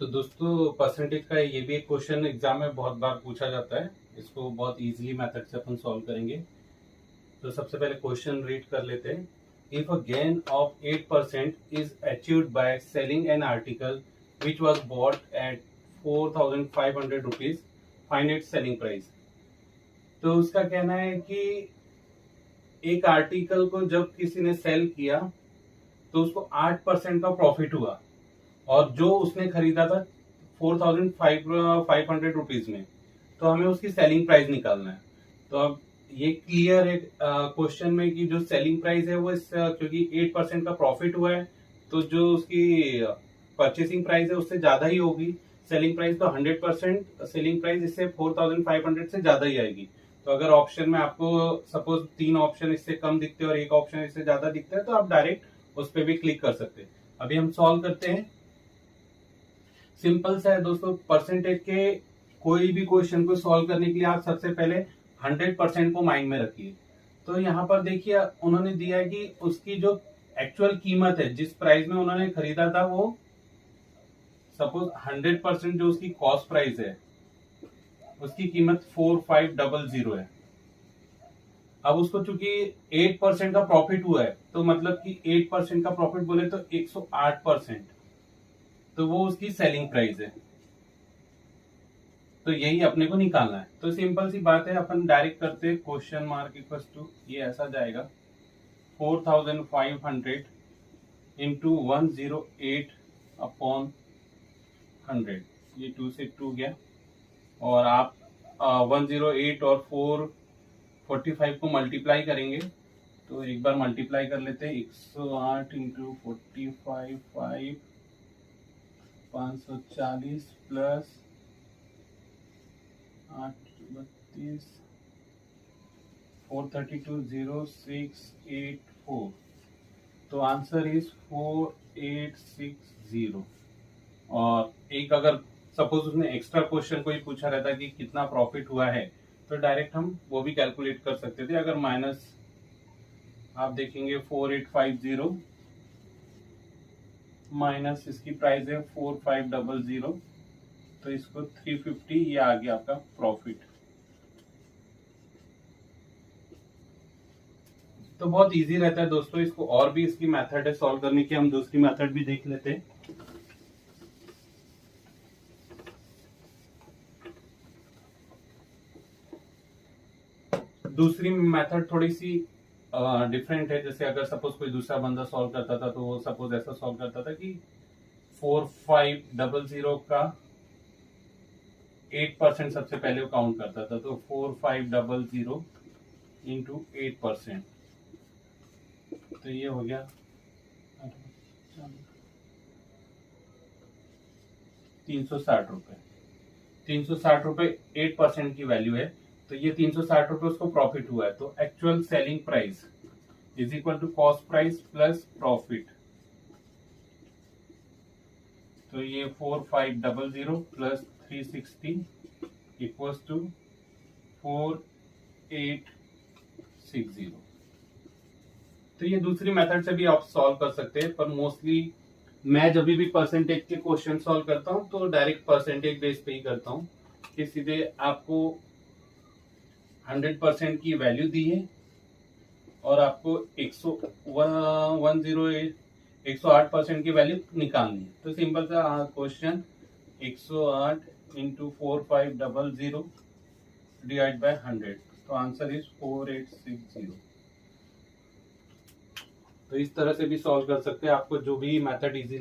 तो दोस्तों परसेंटेज का ये भी एक क्वेश्चन एग्जाम में बहुत बार पूछा जाता है। इसको बहुत इजीली मेथड से अपन सॉल्व करेंगे। तो सबसे पहले क्वेश्चन रीड कर लेते हैं। If a gain of 8% is achieved by selling an article which was bought at 4,500 rupees, find its selling price. तो उसका कहना है कि एक आर्टिकल को जब किसी ने सेल किया तो उसको 8% का प्रॉफिट हुआ और जो उसने खरीदा था 4,500 रुपीज में, तो हमें उसकी सेलिंग प्राइस निकालना है। तो अब ये क्लियर है क्वेश्चन में कि जो सेलिंग प्राइस है वो क्योंकि 8% का प्रॉफिट हुआ है तो जो उसकी परचेसिंग प्राइस है उससे ज्यादा ही होगी। सेलिंग प्राइस तो 100% सेलिंग प्राइस इससे 4,500 से ज्यादा ही आएगी। तो अगर ऑप्शन में आपको सपोज 3 ऑप्शन इससे कम दिखते हैं और एक ऑप्शन इससे ज्यादा दिखता है तो आप डायरेक्ट उस पर भी क्लिक कर सकते हैं। अभी हम सॉल्व करते हैं। सिंपल सा है दोस्तों, परसेंटेज के कोई भी क्वेश्चन को सॉल्व करने के लिए आप सबसे पहले 100% को माइंड में रखिए। तो यहाँ पर देखिए उन्होंने दिया है कि उसकी जो एक्चुअल कीमत है, जिस प्राइस में उन्होंने खरीदा था, वो सपोज 100% जो उसकी कॉस्ट प्राइस है उसकी कीमत 4,500 है। अब उसको चूंकि 8% का प्रॉफिट हुआ है तो मतलब कि 8% का प्रॉफिट बोले तो 108%, तो वो उसकी सेलिंग प्राइस है। तो यही अपने को निकालना है। तो सिंपल सी बात है, अपन डायरेक्ट करते हैं क्वेश्चन मार्क इक्वल्स टू, ये ऐसा जाएगा 4,500 इंटू 108 अपॉन 100, ये 2 से 2 गया और आप 108 और 445 को मल्टीप्लाई करेंगे तो एक बार मल्टीप्लाई कर लेते हैं। 108 इंटू 45 540 प्लस 832 432 0684, तो आंसर इज 4860। और एक अगर सपोज उसने एक्स्ट्रा क्वेश्चन कोई पूछा रहता कि कितना प्रॉफिट हुआ है तो डायरेक्ट हम वो भी कैलकुलेट कर सकते थे। अगर माइनस आप देखेंगे 4850 माइनस इसकी प्राइस है 4,500, तो इसको 350, ये आ गया आपका प्रॉफिट। तो बहुत इजी रहता है दोस्तों। इसको और भी इसकी मेथड है सॉल्व करने की, हम दूसरी मेथड भी देख लेते हैं। दूसरी मेथड थोड़ी सी डिफरेंट है। जैसे अगर सपोज कोई दूसरा बंदा सॉल्व करता था तो वो सपोज ऐसा सॉल्व करता था कि 4,500 का 8% सबसे पहले वो काउंट करता था, तो 4,500 इंटू 8%, तो ये हो गया 360 रुपए। 360 रुपए 8% की वैल्यू है, तो ये 360 रुपए उसको प्रॉफिट हुआ है। तो actual selling price is equal to cost price plus profit. तो ये 4,500 प्लस 360 इक्वल्स टू 4,860। तो ये दूसरी मेथड से भी आप सॉल्व कर सकते हैं, पर मोस्टली मैं जब भी परसेंटेज के क्वेश्चन सॉल्व करता हूँ तो डायरेक्ट परसेंटेज बेस पे ही करता हूँ कि सीधे आपको 100% की वैल्यू दी है और आपको 108% की वैल्यू निकालनी है। तो सिंपल सा क्वेश्चन 108 इंटू 4,500 डिवाइड बाय 100, तो आंसर इज 4860। तो इस तरह से भी सॉल्व कर सकते हैं, आपको जो भी मेथड इजी